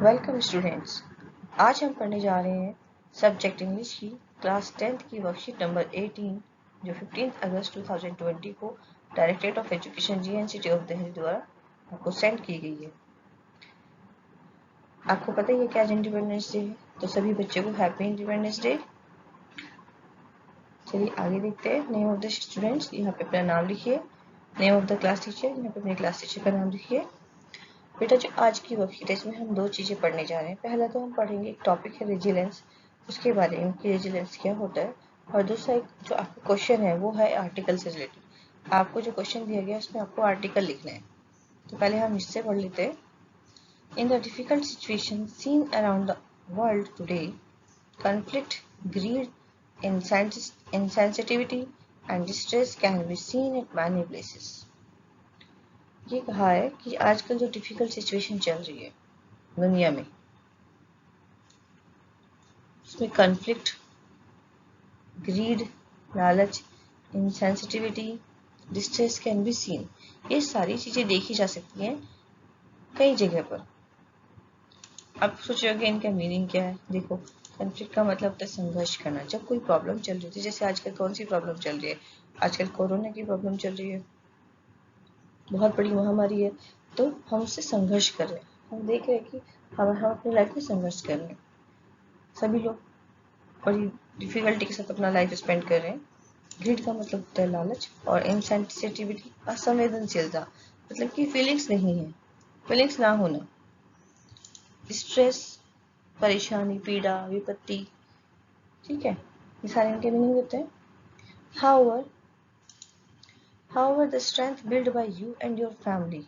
Welcome students. आज हम पढ़ने जा रहे हैं सब्जेक्ट इंग्लिश की क्लास 10th की वर्कशीट नंबर 18 जो 15 अगस्त 2020 को directorate of education GNCT of Delhi द्वारा आपको सेंड की गई है। आपको पता ही है कि आज इंडिपेंडेंस डे है, तो सभी बच्चों को हैप्पी इंडिपेंडेंस डे। चलिए आगे देखते हैं। नेम ऑफ द स्टूडेंट्स, यहाँ पे अपना नाम लिखिए। Name of the class teacher, यहाँ पे अपने क्लास टीचर का नाम लिखिए। बेटा जो आज की वर्कशीट है इसमें हम दो चीजें पढ़ने जा रहे हैं। पहला तो हम पढ़ेंगे, एक टॉपिक है रेजिलेंस, उसके बारे में कि रेजिलेंस क्या होता है, और दूसरा एक जो आपका क्वेश्चन है वो है आर्टिकल से रिलेटेड। आपको जो क्वेश्चन दिया गया है उसमें आपको आर्टिकल लिखना है। तो पहले हम इससे पढ़ लेते हैं। In the difficult situation scene around the world today, conflict, greed, insensitivity and distress can be seen at many places। ये कहा है कि आजकल जो डिफिकल्ट सिचुएशन चल रही है दुनिया में, उसमें कॉन्फ्लिक्ट, ग्रीड, लालच, insensitivity, distress can be seen. ये सारी चीजें देखी जा सकती हैं कई जगह पर। आप सोच रहे होंगे इनका मीनिंग क्या है। देखो, कॉन्फ्लिक्ट का मतलब होता है संघर्ष करना। जब कोई प्रॉब्लम चल रही थी, जैसे आजकल कौन सी प्रॉब्लम चल रही है, आजकल कोरोना की प्रॉब्लम चल रही है, बहुत बड़ी महामारी है, तो हम उससे संघर्ष कर रहे हैं। हम देख रहे हैं कि हम अपनी लाइफ में संघर्ष कर रहे हैं। सभी लोग बड़ी डिफिकल्टी के साथ अपना लाइफ स्पेंड कर रहे हैं। ग्रीड का मतलब होता है लालच, और इनसेंसिटिविटी असंवेदनशीलता, मतलब कि फीलिंग्स नहीं है, फीलिंग्स ना होना। स्ट्रेस, परेशानी, पीड़ा, विपत्ति, ठीक है, ये सारे इनके मीनिंग होते हैं। However, the strength built by you and your family,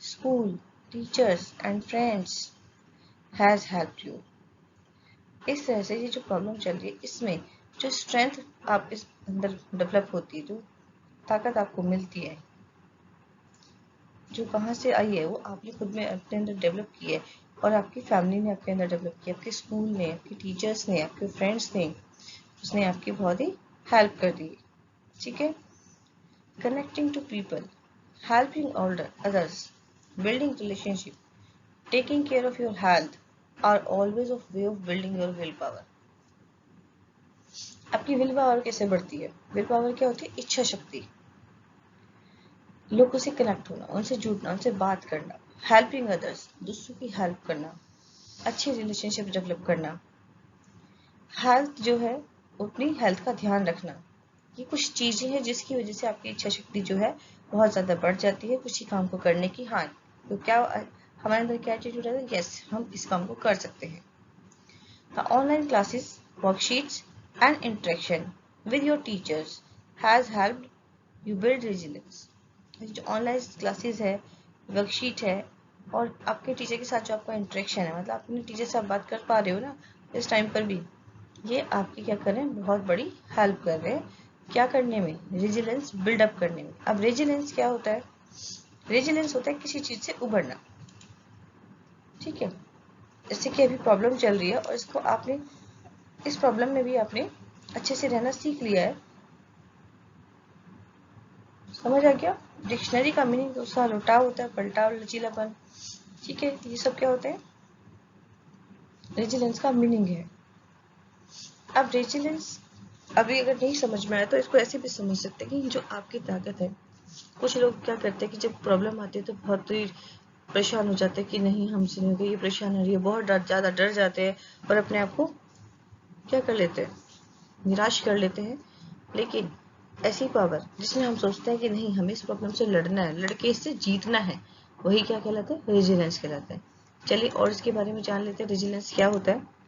school, teachers and friends has helped you। इस तरह से ये जो प्रॉब्लम चल रही है, इसमें जो स्ट्रेंथ आप इस अंदर डेवलप होती है, जो ताकत आपको मिलती है, जो कहाँ से आई है, वो आपने खुद में अपने अंदर डेवलप की है, और आपकी फैमिली ने आपके अंदर डेवलप किया, आपके स्कूल ने, आपके टीचर्स ने, आपके फ्रेंड्स ने, उसने आपकी बहुत ही हेल्प कर दी। ठीक है। Connecting to people, helping others, building relationship, taking care of your health are always a way of building your willpower। आपकी विल पावर कैसे बढ़ती है? विल पावर क्या होती है? इच्छा शक्ति, लोगों से कनेक्ट होना, उनसे जुड़ना, उनसे बात करना, हेल्पिंग अदर्स, दूसरों की हेल्प करना, अच्छे रिलेशनशिप डेवलप करना, हेल्थ जो है, अपनी हेल्थ का ध्यान रखना। ये कुछ चीजें हैं जिसकी वजह से आपकी इच्छा शक्ति जो है बहुत ज्यादा बढ़ जाती है किसी काम को करने की। हाँ, तो क्या हमारे अंदर क्या एटीट्यूड है? यस, हम इस काम को कर सकते हैं। The online classes, worksheets and interaction with your teachers has helped you build resilience। जो ऑनलाइन क्लासेस है, वर्कशीट है, और आपके टीचर के साथ जो आपका इंटरेक्शन है, मतलब अपने टीचर से आप बात कर पा रहे हो ना इस टाइम पर भी, ये आपकी क्या कर रहे हैं? बहुत बड़ी हेल्प कर रहे हैं। क्या करने में? रेजिलेंस बिल्डअप करने में। अब रेजिलेंस क्या होता है? रेजिलेंस होता है किसी चीज से उबरना। ठीक है। जैसे कि अभी प्रॉब्लम चल रही है और इसको आपने, इस प्रॉब्लम में भी आपने अच्छे से रहना सीख लिया है। समझ आ गया? डिक्शनरी का मीनिंग उसका लुटाव होता है, पलटाव, लचीलापन। ठीक है, ये सब क्या होते हैं? रेजिलेंस का मीनिंग है। अब रेजिलेंस अभी अगर नहीं समझ में आया तो इसको ऐसे भी समझ सकते हैं कि जो आपकी ताकत है। कुछ लोग क्या करते हैं कि जब प्रॉब्लम आती है तो बहुत ही परेशान हो जाते हैं कि नहीं, हमसे नहीं होगी, ये परेशान हो रही है, बहुत ज्यादा डर जाते हैं और अपने आप को क्या कर लेते हैं? निराश कर लेते हैं। लेकिन ऐसी पावर जिसमें हम सोचते हैं कि नहीं, हमें इस प्रॉब्लम से लड़ना है, लड़के इससे जीतना है, वही क्या कहलाता है? रेजिलेंस कहलाता है। चलिए और इसके बारे में जान लेते हैं, रेजिलेंस क्या होता है।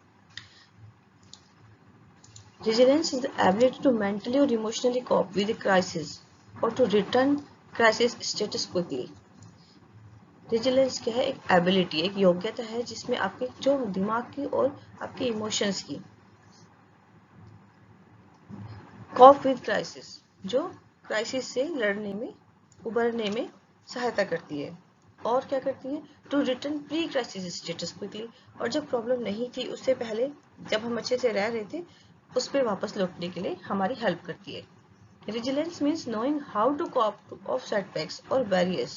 Resilience is the ability to mentally or emotionally cope with a crisis or to return crisis status quickly। Resilience क्या है? एक एबिलिटी, एक योग्यता है जिसमें आपके जो दिमाग की और आपके इमोशंस की कॉप विद क्राइसिस, जो क्राइसिस से लड़ने में, उबरने में सहायता करती है। और क्या करती है? To return pre crisis status quickly, और जब प्रॉब्लम नहीं थी उससे पहले, जब हम अच्छे से रह रहे थे, उस पर वापस लौटने के लिए हमारी हेल्प करती है। Resilience means knowing how to cope of setbacks or barriers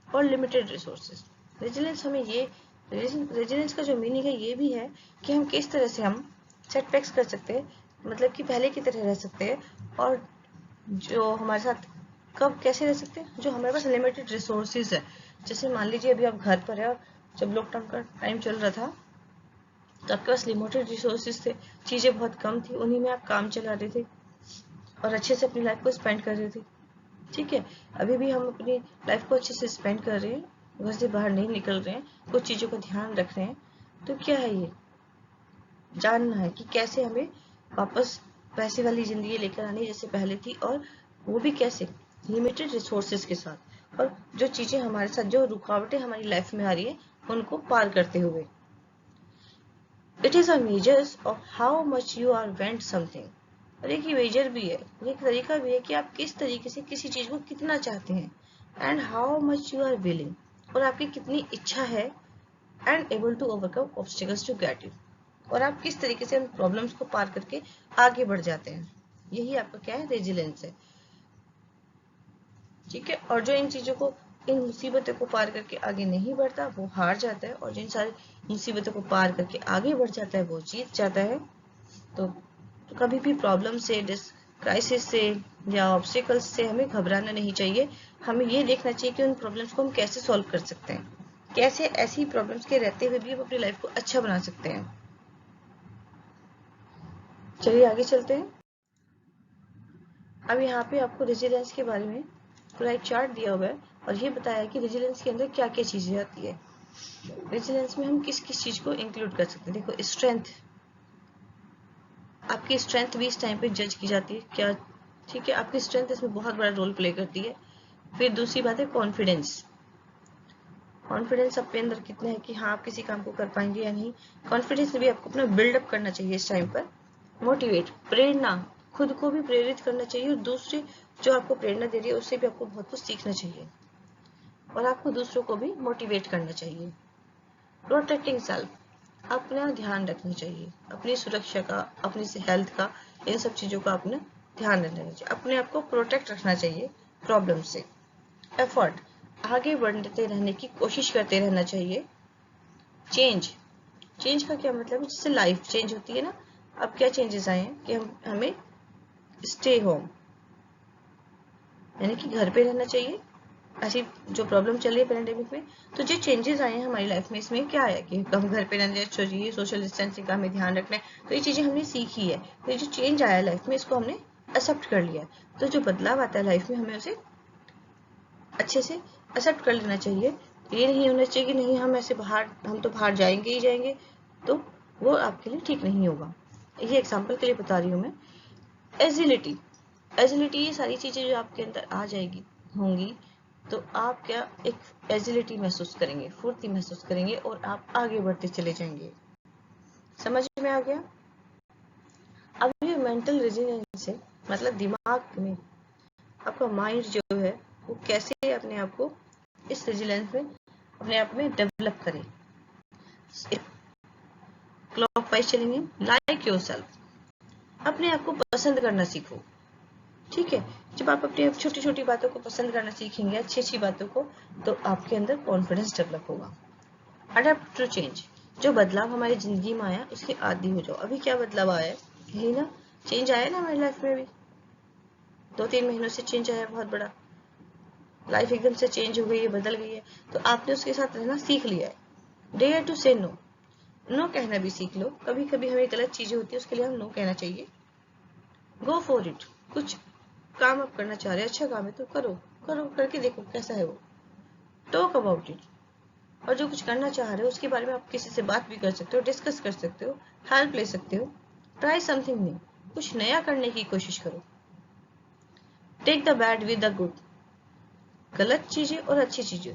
or limited resources। Resilience हमें ये रेजिलियंस का जो मीनिंग है ये भी है कि हम किस तरह से हम सेटबैक्स कर सकते हैं, मतलब कि पहले की तरह रह सकते हैं, और जो हमारे साथ कब कैसे रह सकते हैं, जो हमारे पास लिमिटेड रिसोर्सेज है। जैसे मान लीजिए अभी आप घर पर है और जब लॉकडाउन का टाइम चल रहा था तो आपके पास लिमिटेड रिसोर्सेज थे, चीज़ें बहुत कम थी, उन्हीं में आप काम चला रहे थे और अच्छे से अपनी लाइफ को स्पेंड कर रहे थे। ठीक है, अभी भी हम अपनी लाइफ को अच्छे से स्पेंड कर रहे हैं, घर से बाहर नहीं निकल रहे हैं, कुछ चीज़ों का ध्यान रख रहे हैं। तो क्या है, ये जानना है कि कैसे हमें वापस पैसे वाली जिंदगी लेकर आनी जैसे पहले थी, और वो भी कैसे, लिमिटेड रिसोर्सेज के साथ, और जो चीज़ें हमारे साथ, जो रुकावटें हमारी लाइफ में आ रही है उनको पार करते हुए। It is a measures of how much you are want something. और एक मेजर भी है, एक तरीका भी है कि आप किस तरीके से किसी चीज़ को कितना चाहते हैं, and how much you are willing, और आपकी कितनी इच्छा है, and able to overcome obstacles to get it, और आप किस तरीके से उन प्रॉब्लम्स को पार करके आगे बढ़ जाते हैं। यही आपका क्या है, रेजिलेंस है। ठीक है, और जो इन चीज़ों को, इन मुसीबतों को पार करके आगे नहीं बढ़ता वो हार जाता है, और जिन सारी मुसीबतों को पार करके आगे बढ़ जाता है वो जीत जाता है। तो कभी भी प्रॉब्लम से, क्राइसिस से या ऑब्स्टिकल्स से हमें घबराना नहीं चाहिए। हमें ये देखना चाहिए कि उन प्रॉब्लम्स को हम कैसे सॉल्व कर सकते हैं, कैसे ऐसी प्रॉब्लम्स के रहते हुए भी हम अपनी लाइफ को अच्छा बना सकते हैं। चलिए आगे चलते हैं। अब यहाँ पे आपको रेजिलियंस के बारे में पूरा एक चार्ट दिया हुआ है, और ये बताया है कि रेजिलियंस के अंदर क्या क्या चीजें आती है। रेजिलियंस में हम किस किस चीज को इंक्लूड कर सकते हैं। देखो, स्ट्रेंथ, आपकी स्ट्रेंथ भी इस टाइम पे जज की जाती है क्या। ठीक है, आपकी स्ट्रेंथ इसमें बहुत बड़ा रोल प्ले करती है। फिर दूसरी बात है कॉन्फिडेंस। कॉन्फिडेंस अपने अंदर कितना है कि हाँ आप किसी काम को कर पाएंगे या नहीं। कॉन्फिडेंस भी आपको अपना बिल्डअप करना चाहिए इस टाइम पर। मोटिवेट, प्रेरणा, खुद को भी प्रेरित करना चाहिए, और दूसरे जो आपको प्रेरणा दे रही है उससे भी आपको बहुत कुछ सीखना चाहिए, और आपको दूसरों को भी मोटिवेट करना चाहिए। प्रोटेक्टिंग सेल्फ, अपना ध्यान रखना चाहिए, अपनी सुरक्षा का, अपनी हेल्थ का, इन सब चीज़ों का अपना ध्यान रखना चाहिए, अपने आप को प्रोटेक्ट रखना चाहिए प्रॉब्लम से। एफर्ट, आगे बढ़ते रहने की कोशिश करते रहना चाहिए। चेंज, चेंज का क्या मतलब है, जैसे लाइफ चेंज होती है ना। अब क्या चेंजेस आए हैं कि हमें स्टे होम, यानी कि घर पे रहना चाहिए। ऐसी जो प्रॉब्लम चल रही है पेंडेमिक में, तो जो चेंजेस आए हैं हमारी लाइफ में, इसमें क्या है कि हम घर पे रहना चाहिए, सोशल डिस्टेंसिंग का हमें ध्यान रखना है। तो ये चीज़ें हमने सीखी है, तो ये जो चेंज आया है लाइफ में इसको हमने एक्सेप्ट कर लिया है। तो जो बदलाव आता है लाइफ में हमें उसे अच्छे से एक्सेप्ट कर लेना चाहिए। ये नहीं होना चाहिए कि नहीं हम ऐसे बाहर, हम तो बाहर जाएंगे ही जाएंगे, तो वो आपके लिए ठीक नहीं होगा। ये एग्जाम्पल के लिए बता रही हूँ मैं। एजिलिटी, एजिलिटी, ये सारी चीज़ें जो आपके अंदर आ जाएगी होंगी, तो आप क्या एक एजिलिटी महसूस करेंगे, फुर्ती महसूस करेंगे, और आप आगे बढ़ते चले जाएंगे। समझ में आ गया। अब ये मेंटल रेजिलियंस है, मतलब दिमाग में आपका माइंड जो है वो कैसे अपने आप को इस रेजिलियंस में अपने आप में डेवलप करे। क्लॉकवाइज चलेंगे। लाइक योरसेल्फ, अपने आप को पसंद करना सीखो। ठीक है, जब आप अपनी छोटी छोटी बातों को पसंद करना सीखेंगे, अच्छी अच्छी बातों को, तो आपके अंदर कॉन्फिडेंस डेवलप होगा। अडेप्ट टू चेंज, जो बदलाव हमारी जिंदगी में आया उसके आदी हो जाओ। अभी क्या बदलाव आया है, यही ना, चेंज आया ना हमारी लाइफ में भी, 2-3 महीनों से चेंज आया बहुत बड़ा। लाइफ एकदम से चेंज हो गई है, बदल गई है, तो आपने उसके साथ रहना सीख लिया है। डेयर टू से नो, नो कहना भी सीख लो। कभी कभी हमें गलत चीजें होती है, उसके लिए हम नो कहना चाहिए। गो फॉर इट, कुछ काम आप करना चाह रहे हैं, अच्छा काम है तो करो, करो करके देखो कैसा है वो। टॉक अबाउट इट, और जो कुछ करना चाह रहे हो उसके बारे में आप किसी से बात भी कर सकते हो, डिस्कस कर सकते हो, हेल्प ले सकते हो। ट्राई समथिंग न्यू, कुछ नया करने की कोशिश करो। Take the bad with the good, गलत चीजें और अच्छी चीजें,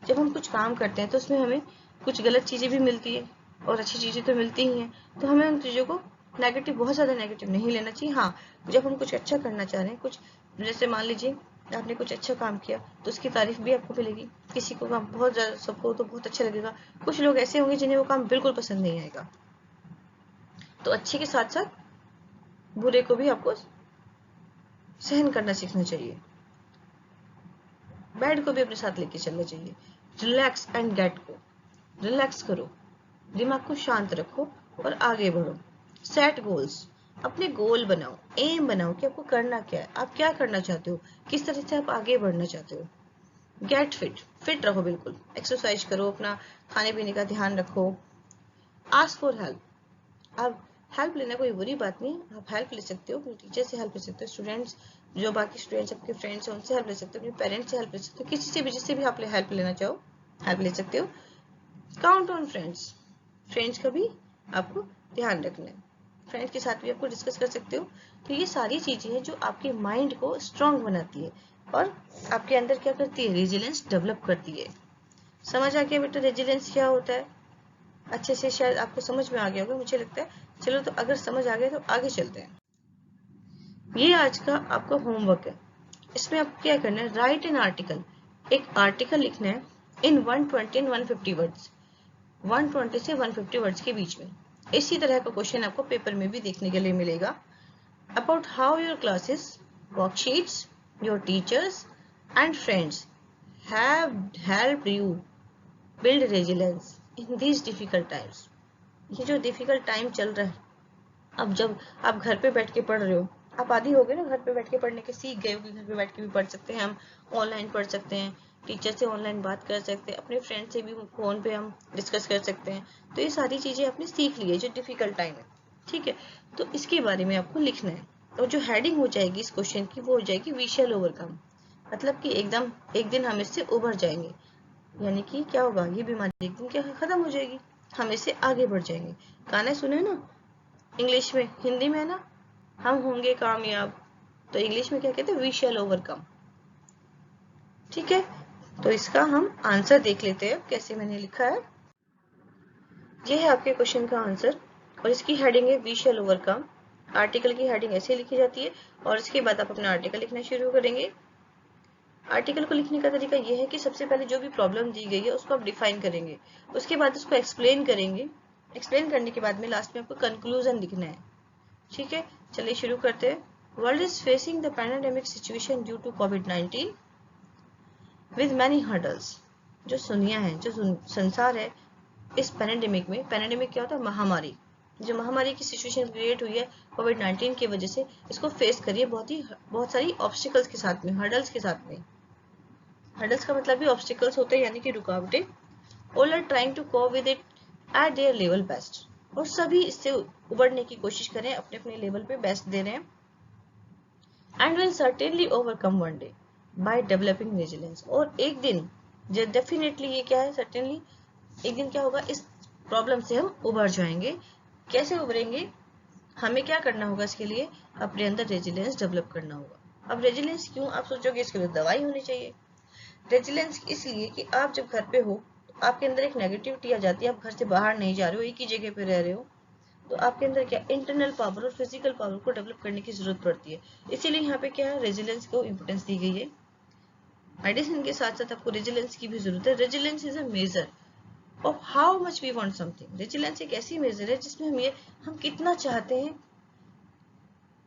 जब हम कुछ काम करते हैं तो उसमें हमें कुछ गलत चीजें भी मिलती है और अच्छी चीजें तो मिलती ही हैं, तो हमें उन चीजों को नेगेटिव, बहुत ज्यादा नेगेटिव नहीं लेना चाहिए। हाँ, जब हम कुछ अच्छा करना चाह रहे हैं, कुछ जैसे मान लीजिए आपने कुछ अच्छा काम किया तो उसकी तारीफ भी आपको मिलेगी। किसी को काम बहुत ज्यादा, सबको तो बहुत अच्छा लगेगा, कुछ लोग ऐसे होंगे जिन्हें वो काम बिल्कुल पसंद नहीं आएगा। तो अच्छे के साथ साथ बुरे को भी आपको सहन करना सीखना चाहिए, बैड को भी अपने साथ लेके चलना चाहिए। Relax and get go, relax करो, दिमाग को शांत रखो और आगे बढ़ो। सेट गोल्स, अपने गोल बनाओ, एम बनाओ कि आपको करना क्या है, आप क्या करना चाहते हो, किस तरह से आप आगे बढ़ना चाहते हो। गेट फिट, फिट रहो बिल्कुल, एक्सरसाइज करो, अपना खाने पीने का ध्यान रखो। आस्क फॉर हेल्प, आप हेल्प लेना कोई बुरी बात नहीं, आप हेल्प ले सकते हो, अपने टीचर से हेल्प ले सकते हो, स्टूडेंट्स जो बाकी स्टूडेंट्स आपके फ्रेंड्स हैं उनसे हेल्प ले सकते हो, अपने पेरेंट्स से हेल्प ले सकते हो, किसी से भी जिससे भी आप हेल्प लेना चाहो हेल्प ले सकते हो। काउंट ऑन फ्रेंड्स, फ्रेंड्स का भी आपको ध्यान रखना है, फ्रेंड्स के साथ भी आपको डिस्कस कर सकते हो। तो ये सारी चीजें हैं जो आपके माइंड को स्ट्रांग बनाती है और आपके अंदर क्या करती है, रेजिलियंस डेवलप करती है। समझ आ गया बेटा रेजिलियंस क्या होता है? अच्छे से शायद आपको समझ में आ गया होगा, मुझे लगता है। चलो तो अगर समझ आ गया तो आगे चलते हैं। ये आज का आपका होमवर्क है, इसमें आपको क्या करना है, राइट एन आर्टिकल, एक आर्टिकल लिखना है इन 120 एंड 150 वर्ड्स, 120 से 150 वर्ड्स के बीच में। इसी तरह का क्वेश्चन आपको पेपर में भी देखने के लिए मिलेगा। About how your classes, worksheets, your teachers and friends have helped you build resilience in these difficult times. ये जो डिफिकल्ट टाइम चल रहा है, अब जब आप घर पे बैठ के पढ़ रहे हो, आप आदी हो गए ना घर पे बैठ के पढ़ने के, सीख गए हो कि घर पे बैठ के भी पढ़ सकते हैं, हम ऑनलाइन पढ़ सकते हैं, टीचर से ऑनलाइन बात कर सकते हैं, अपने फ्रेंड से भी फोन पे हम डिस्कस कर सकते हैं। तो ये सारी चीजें आपने सीख ली है जो डिफिकल्ट टाइम है, ठीक है। तो इसके बारे में आपको लिखना है और जो हेडिंग हो जाएगी इस क्वेश्चन की वो हो जाएगी वी शैल ओवरकम, मतलब कि एकदम एक दिन हम इससे उभर जाएंगे, यानी कि क्या होगा, ये बीमारी एक दिन क्या खत्म हो जाएगी, हम इससे आगे बढ़ जाएंगे। गाना सुने ना इंग्लिश में, हिंदी में है ना, हम होंगे कामयाब, तो इंग्लिश में क्या कहते हैं, वी शैल ओवरकम, ठीक है। तो इसका हम आंसर देख लेते हैं कैसे मैंने लिखा है। ये है आपके क्वेश्चन का आंसर और इसकी हेडिंग है वी शैल ओवरकम। आर्टिकल की हेडिंग ऐसे लिखी जाती है और इसके बाद आप अपना आर्टिकल लिखना शुरू करेंगे। आर्टिकल को लिखने का तरीका यह है कि सबसे पहले जो भी प्रॉब्लम दी गई है उसको आप डिफाइन करेंगे, उसके बाद उसको एक्सप्लेन करेंगे, एक्सप्लेन करने के बाद में लास्ट में आपको कंक्लूजन लिखना है, ठीक है। चलिए शुरू करते हैं। World is facing the pandemic situation due to कोविड-19 विद मैनी हर्डल्स। जो दुनिया है, जो संसार है, इस पैंडेमिक में, पैंडेमिक क्या होता है, महामारी, जो महामारी की सिचुएशन क्रिएट हुई है कोविड-19 की वजह से, इसको फेस करिए बहुत सारी ऑब्स्टिकल्स के साथ में, हर्डल्स के साथ में। हर्डल्स का मतलब भी ऑब्स्टिकल्स होते हैं, यानी कि रुकावटें। All are trying to cope with it at their level best, और सभी इससे उबरने की कोशिश करें, अपने अपने लेवल पे बेस्ट दे रहे हैं। And will certainly overcome one day by developing resilience, और एक दिन जो डेफिनेटली ये क्या है, सर्टेनली एक दिन क्या होगा, इस प्रॉब्लम से हम उबर जाएंगे। कैसे उबरेंगे, हमें क्या करना होगा, इसके लिए अपने अंदर रेजिलियंस डेवलप करना होगा। अब रेजिलियंस क्यों, आप सोचोगे इसके लिए दवाई होनी चाहिए। रेजिलियंस इसलिए कि आप जब घर पे हो तो आपके अंदर एक नेगेटिविटी आ जाती है, आप घर से बाहर नहीं जा रहे हो, एक ही जगह पे रह रहे हो, तो आपके अंदर क्या इंटरनल पावर और फिजिकल पावर को डेवलप करने की जरूरत पड़ती है। इसीलिए यहाँ पे क्या है, रेजिलियंस को इंपोर्टेंस दी गई है। मेडिसिन के साथ साथ आपको रेजिलियंस की भी जरूरत है। Resilience is a measure of how much we want something. Resilience एक ऐसी मेजर है जिसमें हम कितना चाहते हैं,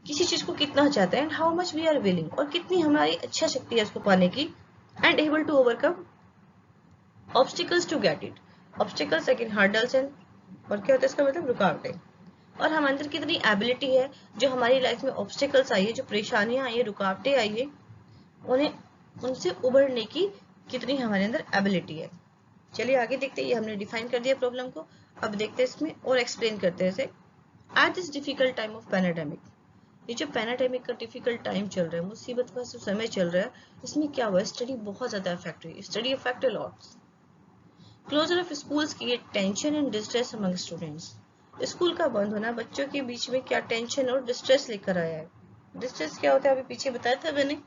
किसी चीज को कितना चाहते हैं, and how much we are willing, और कितनी हमारी इच्छा शक्ति है उसको पाने की, and able to overcome obstacles to get it. Obstacles again hurdles and, और क्या होता है इसका मतलब, रुकावटें। और हम अंदर कितनी एबिलिटी है, जो हमारी लाइफ में ऑब्स्टिकल्स आई है, जो परेशानियां आई है, रुकावटें आई है, उन्हें उनसे उबरने की कितनी हमारे अंदर एबिलिटी है। चलिए आगे देखते हैं, ये हमने डिफाइन कर दिया प्रॉब्लम को। अब देखते हैं इसमें और एक्सप्लेन करते हैं इसे। At this difficult time of pandemic, ये जो पैंडेमिक का डिफिकल्ट टाइम चल रहा है, मुसीबत का जो समय चल रहा है, इसमें क्या हुआ, स्टडी बहुत ज्यादा इफेक्ट हुई, study effect lots. Closure of schools create tension and distress among students. School का बंद होना बच्चों के बीच में क्या टेंशन और डिस्ट्रेस लेकर आया है। डिस्ट्रेस क्या होता है, अभी पीछे बताया था मैंने,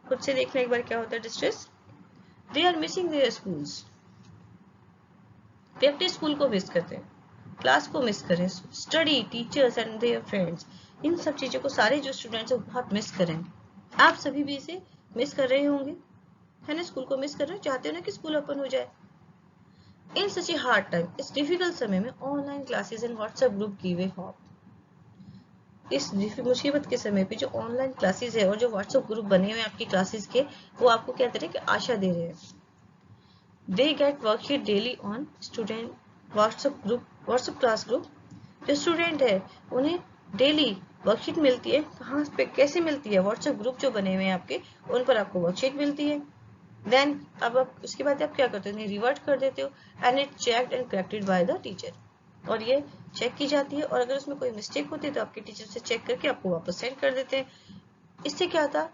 खुद से देखना एक बार क्या होता है distress. They are missing their schools, वे अपने स्कूल को मिस करते हैं, क्लास को मिस करें, study, teachers and their friends, इन सब चीजों को सारे जो स्टूडेंट्स हैं बहुत मिस करें। आप सभी भी इसे मिस कर रहे होंगे, है ना, स्कूल को मिस कर रहे हो, चाहते हो ना कि स्कूल ओपन हो जाए। इन सच ए हार्ड टाइम, इस डिफिकल्ट समय में online classes and WhatsApp group give a hope. इस मुसीबत के समय पे जो ऑनलाइन क्लासेस है और जो व्हाट्सएप ग्रुप बने हुए हैं आपकी क्लासेस के, वो आपको क्या दे रहे हैं कि आशा दे रहे हैं। They get worksheet daily on student WhatsApp class group. जो स्टूडेंट है उन्हें डेली वर्कशीट मिलती है। कहाँ पे, कैसे मिलती है? व्हाट्सएप ग्रुप जो बने हुए हैं आपके, उन पर आपको वर्कशीट मिलती है। देन अब आप उसके बाद आप क्या करते हो? रिवर्ट कर देते हो and it checked and corrected by the teacher. और ये चेक की जाती है और अगर उसमें कोई मिस्टेक होती है तो आपके टीचर से चेक करके आपको वापस सेंड कर देते हैं। इससे क्या होता है?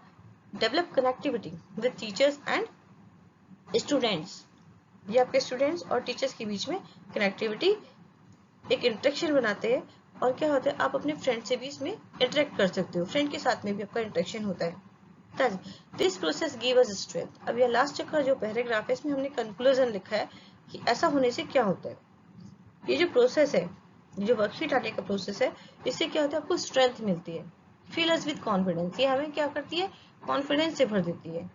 Develop connectivity with teachers and students. ये आपके स्टूडेंट्स और टीचर्स के बीच में कनेक्टिविटी, एक इंटरेक्शन बनाते हैं। और क्या होता है? आप अपने फ्रेंड से भी इसमें इंटरेक्ट कर सकते हो, फ्रेंड के साथ में भी आपका इंटरेक्शन होता है। This process give us strength. अब यह लास्ट का जो पैराग्राफ है, इसमें हमने कंक्लूजन लिखा है कि ऐसा होने से क्या होता है। ये जो प्रोसेस है, जो वर्कशीट आने का प्रोसेस है, इससे क्या होता है? आपको स्ट्रेंथ मिलती है। Fill us with confidence. ये हमें क्या करती है? कॉन्फिडेंस से भर देती है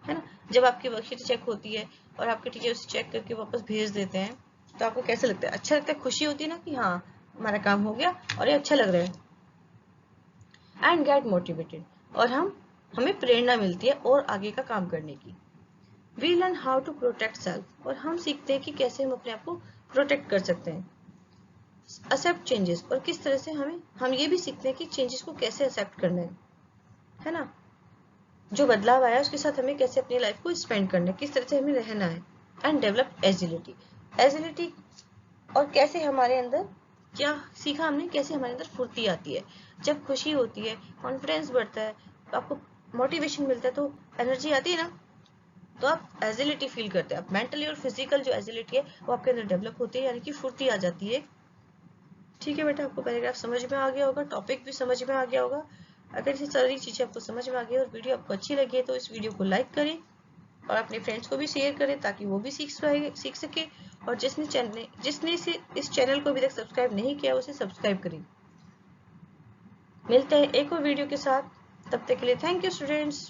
ना। जब आपकी वर्कशीट चेक होती है और आपके टीचर उसे चेक करके वापस भेज देते हैं तो आपको कैसा लगता है? अच्छा लगता है, खुशी होती है ना कि हाँ हमारा काम हो गया और ये अच्छा लग रहा है। And get motivated. और हमें प्रेरणा मिलती है और आगे का काम करने की। We learn how to protect self. और हम सीखते हैं कि कैसे हम अपने आप को प्रोटेक्ट कर सकते हैं। Accept changes. और किस तरह से हम ये भी सीखते हैं कि चेंजेस को कैसे एक्सेप्ट करना है ना। जो बदलाव आया उसके साथ हमें कैसे अपनी लाइफ को स्पेंड करना है, किस तरह से हमें रहना है। And develop agility. और कैसे हमारे अंदर, क्या सीखा हमने, कैसे हमारे अंदर फुर्ती आती है। जब खुशी होती है, कॉन्फिडेंस बढ़ता है, तो आपको मोटिवेशन मिलता है, तो एनर्जी आती है ना, तो आप एजिलिटी फील करते हैं। आप मेंटली और फिजिकल जो एजिलिटी है वो आपके अंदर डेवलप होती है, यानी कि फुर्ती आ जाती है। ठीक है बेटा, आपको पैराग्राफ समझ में आ गया होगा, टॉपिक भी समझ में आ गया होगा। अगर ये सारी चीजें आपको समझ में आ गई और वीडियो आपको अच्छी लगी है तो इस वीडियो को लाइक करें और अपने फ्रेंड्स को भी शेयर करें ताकि वो भी सीख सके। और जिसने इस चैनल को अभी तक सब्सक्राइब नहीं किया उसे सब्सक्राइब करें। मिलते हैं एक और वीडियो के साथ, तब तक के लिए थैंक यू स्टूडेंट्स।